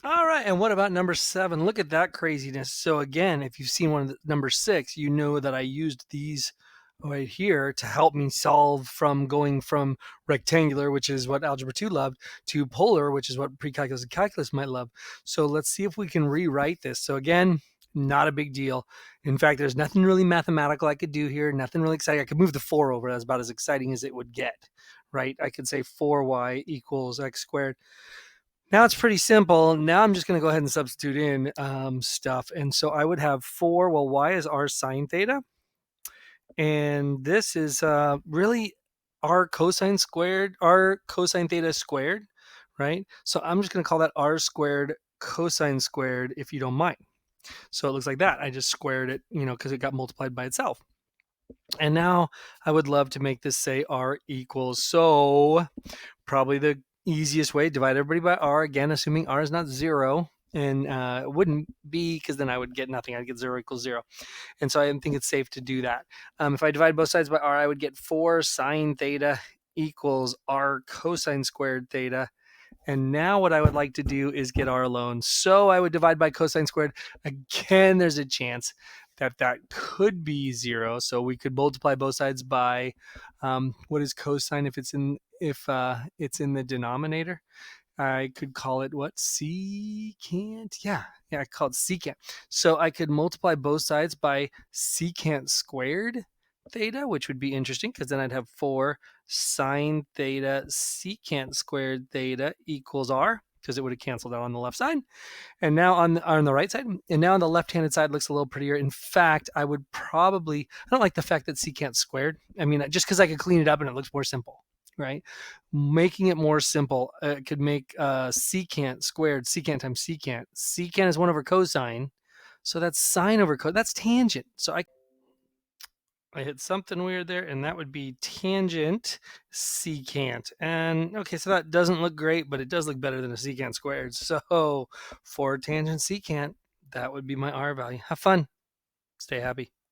All right, and what about number 7? Look at that craziness. So again, if you've seen one of the number 6, you know that I used these right here to help me solve from going from rectangular, which is what Algebra 2 loved, to polar, which is what pre-calculus and calculus might love. So let's see if we can rewrite this. So again, not a big deal. In fact, there's nothing really mathematical I could do here, nothing really exciting. I could move the 4 over. That's about as exciting as it would get, right? I could say 4y equals x squared. Now it's pretty simple. Now I'm just going to go ahead and substitute in stuff. And so I would have 4, well, y is r sine theta. And this is really r cosine squared, r cosine theta squared, right? So I'm just going to call that r squared cosine squared if you don't mind. So it looks like that. I just squared it, because it got multiplied by itself. And now I would love to make this say r equals. So probably the easiest way, divide everybody by r, again, assuming r is not 0. And it wouldn't be, because then I would get nothing. I'd get 0 equals 0. And so I think it's safe to do that. If I divide both sides by r, I would get 4 sine theta equals r cosine squared theta. And now what I would like to do is get r alone. So I would divide by cosine squared. Again, there's a chance that that could be 0. So we could multiply both sides by what is cosine if it's in the denominator. I could call it what? Secant? Yeah, I call it secant. So I could multiply both sides by secant squared theta, which would be interesting because then I'd have 4 sine theta secant squared theta equals r, because it would have canceled out on the left side. And now on the right side, and now on the left-handed side looks a little prettier. In fact, I don't like the fact that secant squared. I mean, just because I could clean it up and it looks more simple, right? Making it more simple, could make secant squared, secant times secant. Secant is 1 over cosine, so that's sine over cosine. That's tangent. So I hit something weird there, and that would be tangent secant. And okay, so that doesn't look great, but it does look better than a secant squared. So for tangent secant, that would be my r value. Have fun. Stay happy.